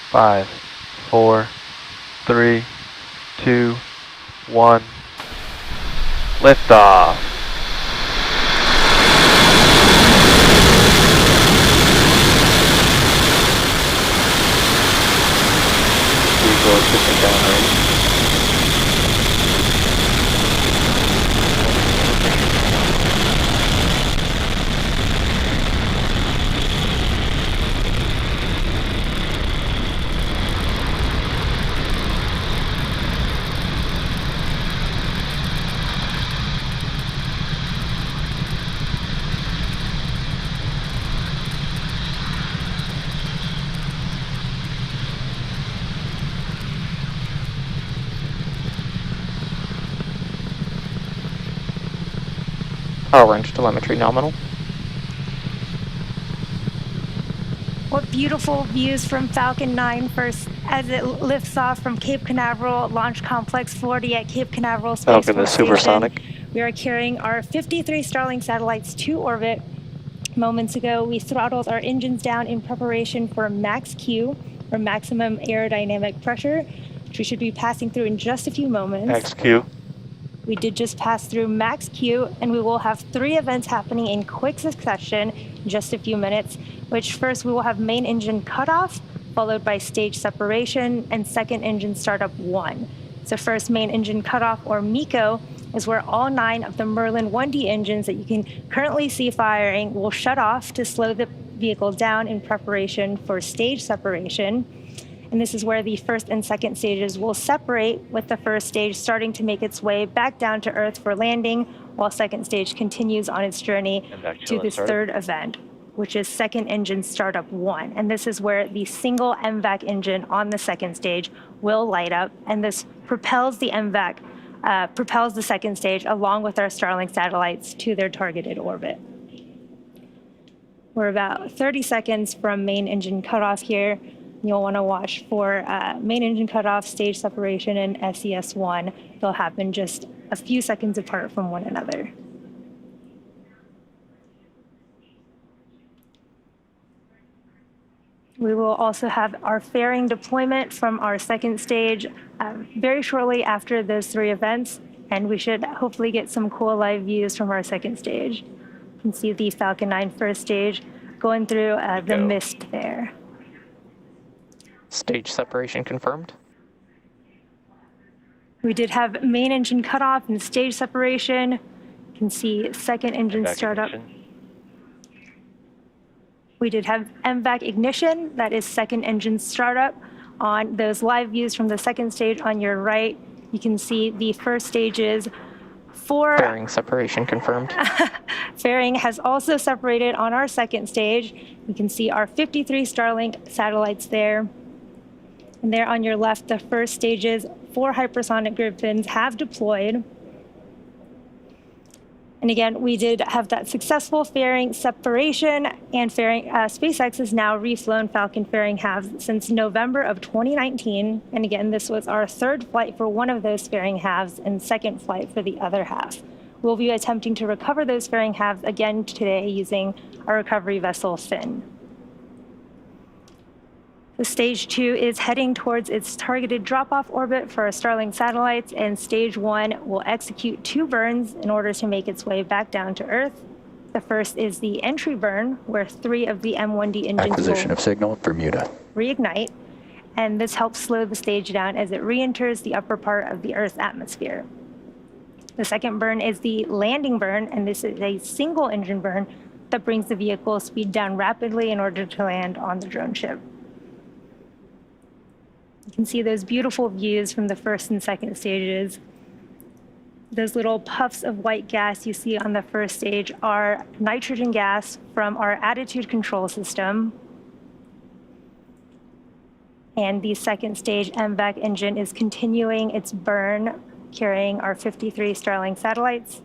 5, 4, 3, 2, 1. Liftoff. Vehicle is shifting downrange. Power range telemetry nominal. What beautiful views from Falcon 9 first as it lifts off from Cape Canaveral Launch Complex 40 at Cape Canaveral Space Falcon Force is Station. supersonic. We are carrying our 53 Starlink satellites to orbit. Moments ago, we throttled our engines down in preparation for max Q, or maximum aerodynamic pressure, which we should be passing through in just a few moments. XQ. We did just pass through max Q, and we will have 3 events happening in quick succession in just a few minutes, which first we will have main engine cutoff, followed by stage separation, and second engine startup 1. So first main engine cutoff, or MECO, is where all 9 of the Merlin 1D engines that you can currently see firing will shut off to slow the vehicle down in preparation for stage separation. And this is where the first and second stages will separate, with the first stage starting to make its way back down to Earth for landing, while second stage continues on its journey to the third event, which is second engine startup 1. And this is where the single MVAC engine on the second stage will light up, and this propels the MVAC, propels the second stage along with our Starlink satellites to their targeted orbit. We're about 30 seconds from main engine cutoff here. You'll want to watch for main engine cutoff, stage separation, and SES-1. They'll happen just a few seconds apart from one another. We will also have our fairing deployment from our second stage very shortly after those 3 events, and we should hopefully get some cool live views from our second stage. You can see the Falcon 9 first stage going through the mist there. Stage separation confirmed. We did have main engine cutoff and stage separation. You can see second engine startup. We did have MVAC ignition, that is second engine startup. On those live views from the second stage on your right, you can see the first stages for... Fairing separation confirmed. Fairing has also separated on our second stage. You can see our 53 Starlink satellites there. And there on your left, the first stages, 4 hypersonic Griffins have deployed. And again, we did have that successful fairing separation, and fairing, SpaceX has now reflown Falcon fairing halves since November of 2019. And again, this was our 3rd flight for one of those fairing halves and 2nd flight for the other half. We'll be attempting to recover those fairing halves again today using our recovery vessel Finn. The stage 2 is heading towards its targeted drop-off orbit for our Starlink satellites, and stage 1 will execute 2 burns in order to make its way back down to Earth. The first is the entry burn, where 3 of the M1D engines Acquisition of signal, Bermuda. Reignite, and this helps slow the stage down as it re-enters the upper part of the Earth's atmosphere. The second burn is the landing burn, and this is a single engine burn that brings the vehicle speed down rapidly in order to land on the drone ship. You can see those beautiful views from the first and second stages. Those little puffs of white gas you see on the first stage are nitrogen gas from our attitude control system. And the second stage MVAC engine is continuing its burn, carrying our 53 Starlink satellites.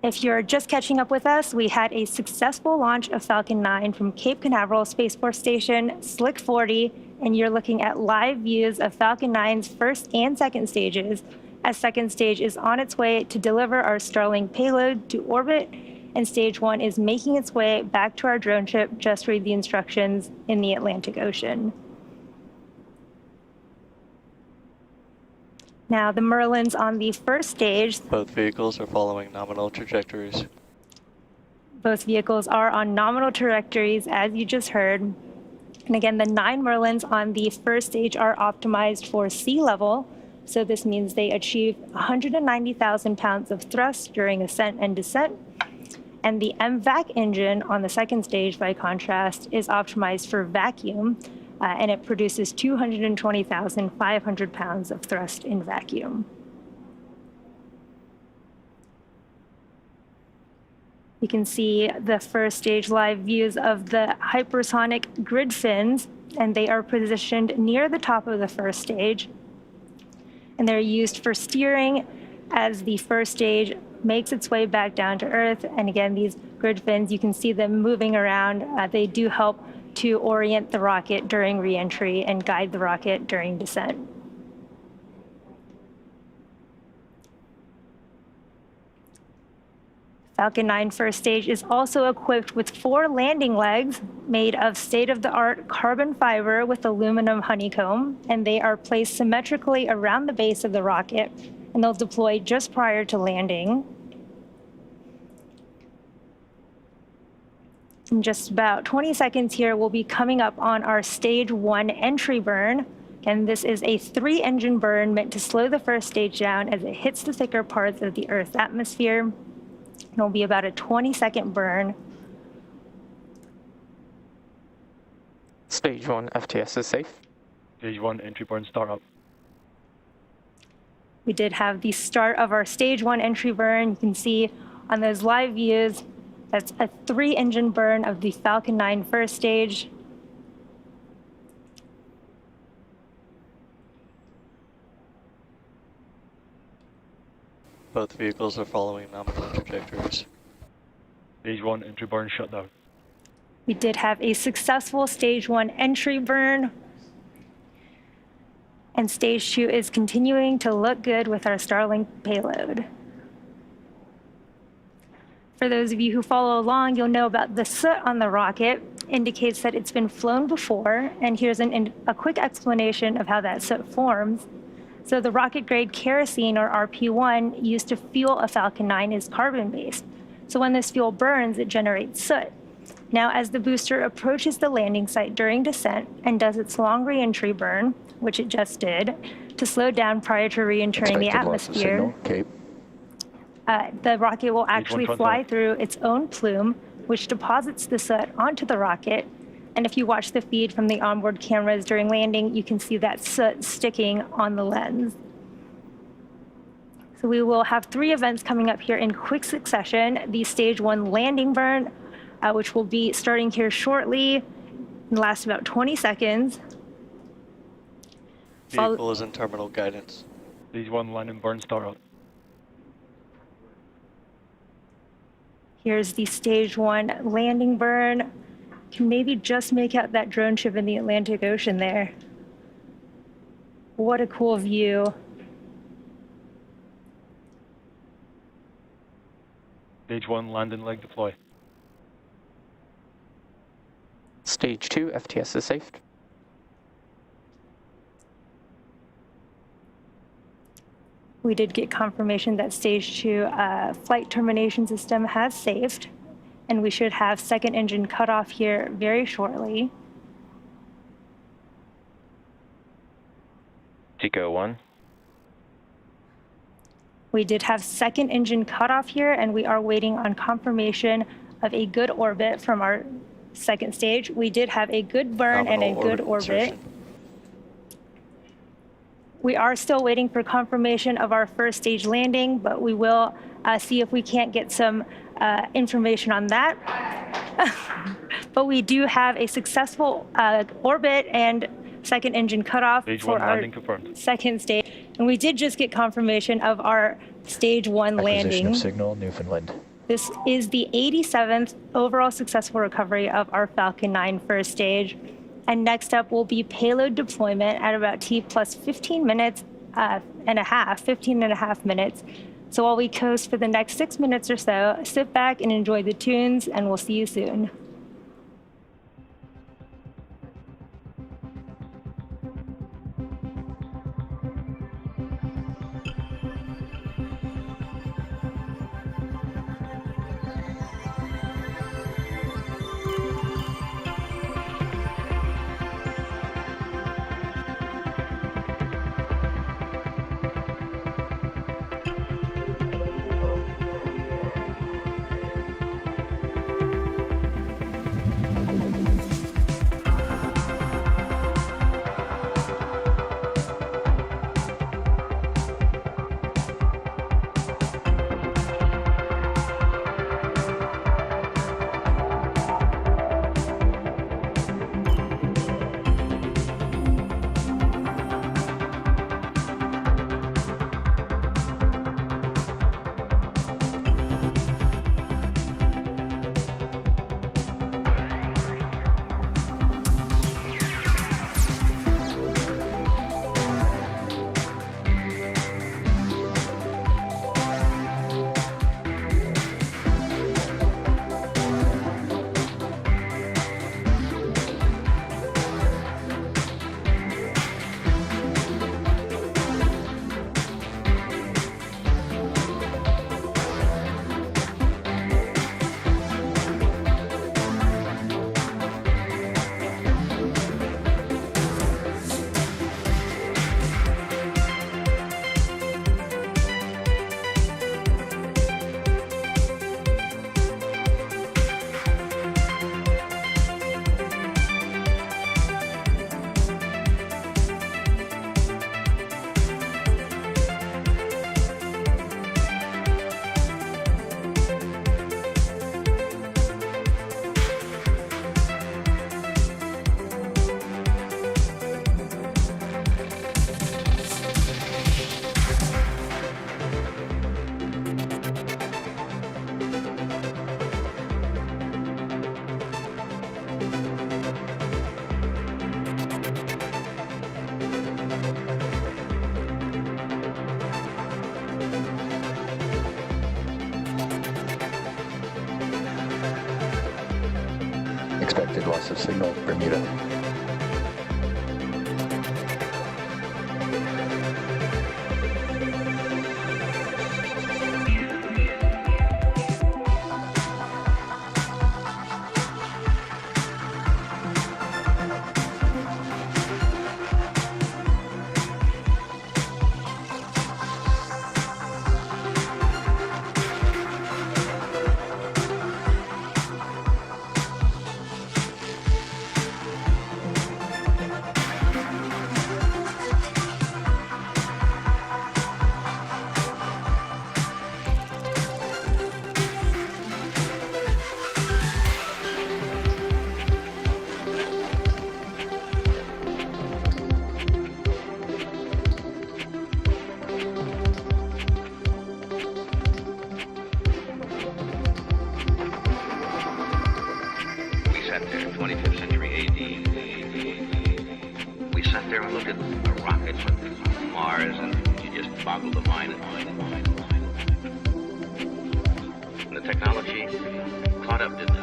If you're just catching up with us, we had a successful launch of Falcon 9 from Cape Canaveral Space Force Station, Slick 40, and you're looking at live views of Falcon 9's first and second stages, as second stage is on its way to deliver our Starlink payload to orbit, and stage 1 is making its way back to our drone ship. Just read the instructions in the Atlantic Ocean. Now, the Merlins on the first stage, Both vehicles are following nominal trajectories. both vehicles are on nominal trajectories, as you just heard. And again, the 9 Merlins on the first stage are optimized for sea level. So this means they achieve 190,000 pounds of thrust during ascent and descent. And the MVAC engine on the second stage, by contrast, is optimized for vacuum, and it produces 220,500 pounds of thrust in vacuum. You can see the first stage live views of the hypersonic grid fins, and they are positioned near the top of the first stage. And they're used for steering as the first stage makes its way back down to Earth. And again, these grid fins, you can see them moving around. They do help to orient the rocket during re-entry and guide the rocket during descent. Falcon 9 first stage is also equipped with 4 landing legs made of state-of-the-art carbon fiber with aluminum honeycomb, and they are placed symmetrically around the base of the rocket, and they'll deploy just prior to landing. In just about 20 seconds here, we'll be coming up on our stage 1 entry burn. And this is a 3-engine burn meant to slow the first stage down as it hits the thicker parts of the Earth's atmosphere. It'll be about a 20-second burn. Stage 1 FTS is safe. Stage 1 entry burn startup. We did have the start of our stage 1 entry burn. You can see on those live views, that's a 3-engine burn of the Falcon 9 first stage. Both vehicles are following nominal trajectories. Stage 1 entry burn shutdown. We did have a successful stage 1 entry burn. And stage 2 is continuing to look good with our Starlink payload. For those of you who follow along, you'll know about the soot on the rocket indicates that it's been flown before. And here's a quick explanation of how that soot forms. So the rocket-grade kerosene, or RP1, used to fuel a Falcon 9 is carbon-based. So when this fuel burns, it generates soot. Now, as the booster approaches the landing site during descent and does its long re-entry burn, which it just did, to slow down prior to re-entering the atmosphere, the rocket will actually fly through its own plume, which deposits the soot onto the rocket. And if you watch the feed from the onboard cameras during landing, you can see that soot sticking on the lens. So we will have 3 events coming up here in quick succession. The stage 1 landing burn, which will be starting here shortly and last about 20 seconds. Vehicle is in terminal guidance. Stage 1 landing burn startup. Here's the stage 1 landing burn. Can maybe just make out that drone ship in the Atlantic Ocean there. What a cool view. Stage 1 landing leg deploy. Stage 2 FTS is safe. We did get confirmation that stage 2 flight termination system has saved, and we should have second engine cutoff here very shortly. Tico 1. We did have second engine cutoff here, and we are waiting on confirmation of a good orbit from our second stage. We did have a good burn and a good orbit. We are still waiting for confirmation of our first stage landing, but we will see if we can't get some information on that. But we do have a successful orbit and second engine cutoff for our second stage. And we did just get confirmation of our stage 1 landing. Acquisition of signal, Newfoundland. This is the 87th overall successful recovery of our Falcon 9 first stage. And next up will be payload deployment at about T plus 15 and a half minutes. So while we coast for the next 6 minutes or so, sit back and enjoy the tunes, and we'll see you soon. Expected loss of signal, Bermuda. sat there, 25th century AD. We sat there and looked at the rockets from Mars, and you just boggled the mind. And the technology caught up, didn't it?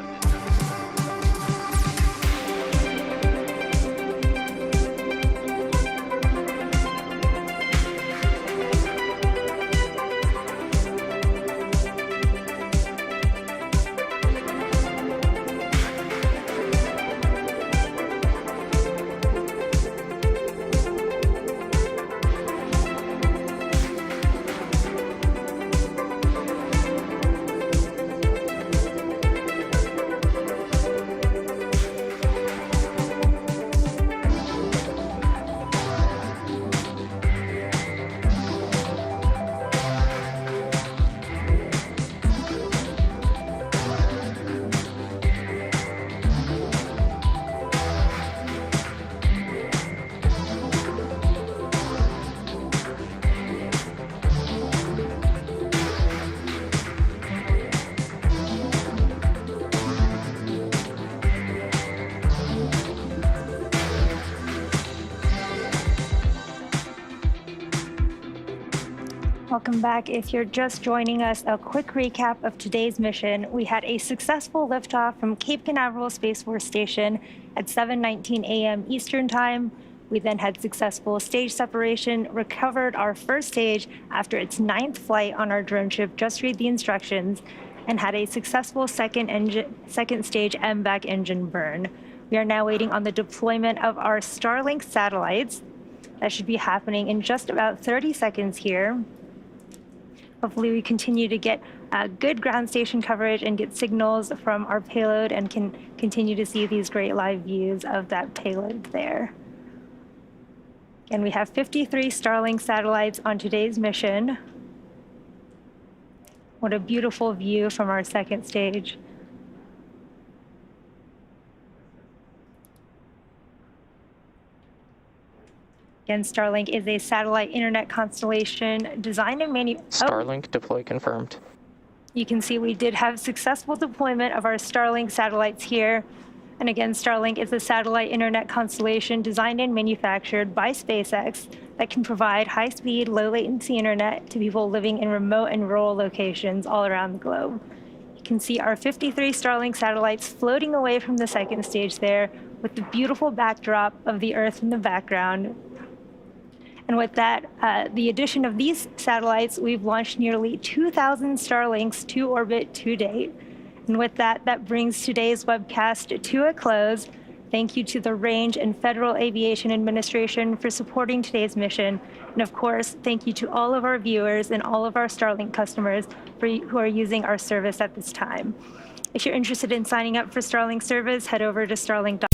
Welcome back. If you're just joining us, a quick recap of today's mission. We had a successful liftoff from Cape Canaveral Space Force Station at 7:19 a.m. Eastern Time. We then had successful stage separation, recovered our first stage after its 9th flight on our drone ship, Just Read the Instructions, and had a successful second stage MVAC engine burn. We are now waiting on the deployment of our Starlink satellites. That should be happening in just about 30 seconds here. Hopefully we continue to get good ground station coverage and get signals from our payload and can continue to see these great live views of that payload there. And we have 53 Starlink satellites on today's mission. What a beautiful view from our second stage. Again, Starlink is a satellite internet constellation designed and Starlink deploy confirmed. You can see we did have successful deployment of our Starlink satellites here. And again, Starlink is a satellite internet constellation designed and manufactured by SpaceX that can provide high-speed, low-latency internet to people living in remote and rural locations all around the globe. You can see our 53 Starlink satellites floating away from the second stage there with the beautiful backdrop of the Earth in the background. And with that, the addition of these satellites, we've launched nearly 2,000 Starlinks to orbit to date. And with that, that brings today's webcast to a close. Thank you to the Range and Federal Aviation Administration for supporting today's mission. And of course, thank you to all of our viewers and all of our Starlink customers who are using our service at this time. If you're interested in signing up for Starlink service, head over to starlink.com.